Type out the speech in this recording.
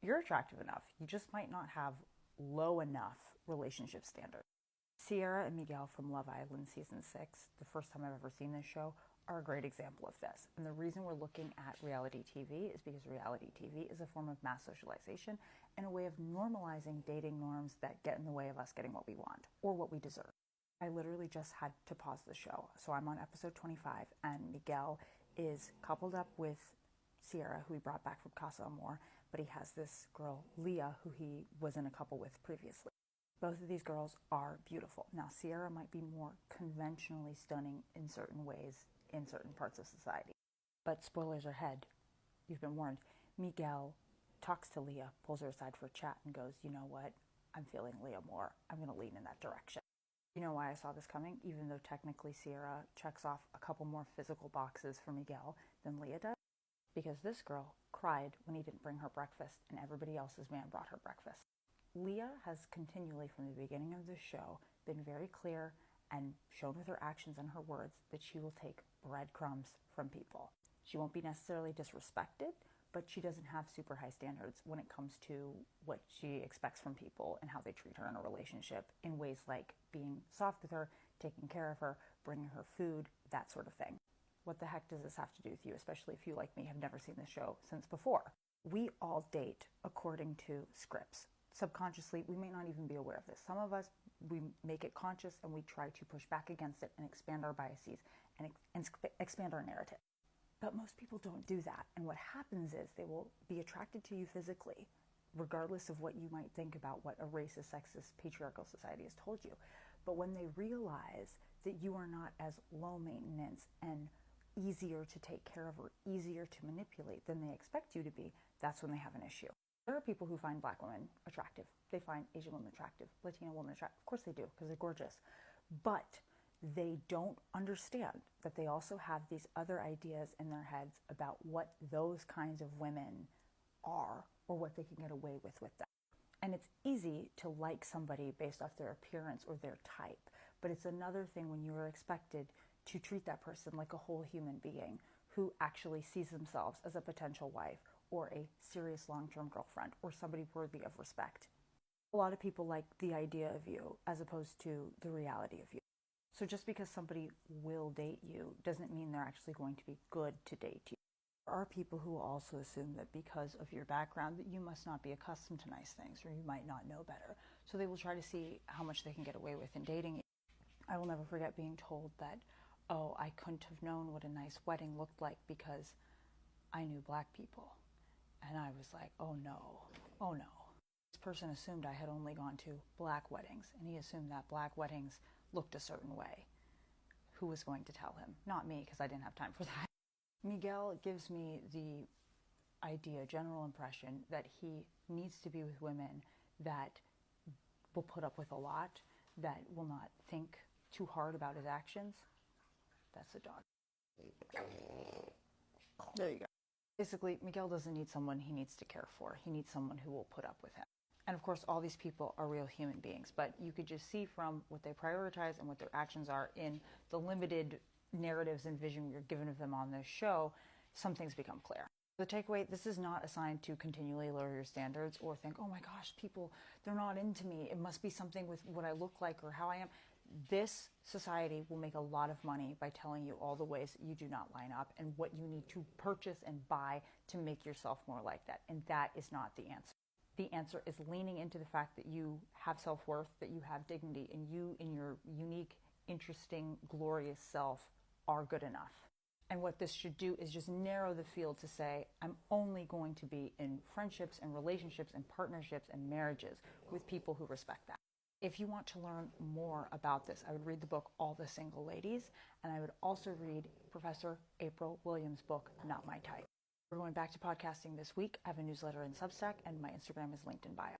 You're attractive enough. You just might not have low enough relationship standards. Sierra and Miguel from Love Island Season 6, the first time I've ever seen this show, are a great example of this. And the reason we're looking at reality TV is because reality TV is a form of mass socialization and a way of normalizing dating norms that get in the way of us getting what we want or what we deserve. I literally just had to pause the show. So I'm on episode 25, and Miguel is coupled up with Sierra, who he brought back from Casa Amor, but he has this girl, Leah, who he was in a couple with previously. Both of these girls are beautiful. Now, Sierra might be more conventionally stunning in certain ways in certain parts of society. But spoilers ahead, you've been warned. Miguel talks to Leah, pulls her aside for a chat, and goes, you know what? I'm feeling Leah more. I'm going to lean in that direction. You know why I saw this coming? Even though technically Sierra checks off a couple more physical boxes for Miguel than Leah does. Because this girl cried when he didn't bring her breakfast and everybody else's man brought her breakfast. Leah has continually, from the beginning of this show, been very clear and shown with her actions and her words that she will take breadcrumbs from people. She won't be necessarily disrespected, but she doesn't have super high standards when it comes to what she expects from people and how they treat her in a relationship, in ways like being soft with her, taking care of her, bringing her food, that sort of thing. What the heck does this have to do with you, especially if you, like me, have never seen this show since before? We all date according to scripts. Subconsciously, we may not even be aware of this. Some of us, we make it conscious and we try to push back against it and expand our biases and expand our narrative. But most people don't do that. And what happens is they will be attracted to you physically, regardless of what you might think about what a racist, sexist, patriarchal society has told you. But when they realize that you are not as low maintenance and easier to take care of or easier to manipulate than they expect you to be, that's when they have an issue. There are people who find black women attractive. They find Asian women attractive, Latino women attractive. Of course they do, because they're gorgeous. But they don't understand that they also have these other ideas in their heads about what those kinds of women are or what they can get away with them. And it's easy to like somebody based off their appearance or their type. But it's another thing when you are expected to treat that person like a whole human being who actually sees themselves as a potential wife or a serious long-term girlfriend or somebody worthy of respect. A lot of people like the idea of you as opposed to the reality of you. So just because somebody will date you doesn't mean they're actually going to be good to date you. There are people who also assume that because of your background that you must not be accustomed to nice things or you might not know better. So they will try to see how much they can get away with in dating you. I will never forget being told that, oh, I couldn't have known what a nice wedding looked like because I knew black people. And I was like, oh no, oh no. This person assumed I had only gone to black weddings, and he assumed that black weddings looked a certain way. Who was going to tell him? Not me, because I didn't have time for that. Miguel gives me the idea, general impression, that he needs to be with women that will put up with a lot, that will not think too hard about his actions. That's the dog. There you go. Basically, Miguel doesn't need someone he needs to care for. He needs someone who will put up with him. And of course, all these people are real human beings, but you could just see from what they prioritize and what their actions are in the limited narratives and vision you're given of them on this show, some things become clear. The takeaway, this is not a sign to continually lower your standards or think, oh my gosh, people, they're not into me. It must be something with what I look like or how I am. This society will make a lot of money by telling you all the ways that you do not line up and what you need to purchase and buy to make yourself more like that. And that is not the answer. The answer is leaning into the fact that you have self-worth, that you have dignity, and you in your unique, interesting, glorious self are good enough. And what this should do is just narrow the field to say, I'm only going to be in friendships and relationships and partnerships and marriages with people who respect that. If you want to learn more about this, I would read the book All the Single Ladies, and I would also read Professor April Williams' book, Not My Type. We're going back to podcasting this week. I have a newsletter in Substack, and my Instagram is linked in bio.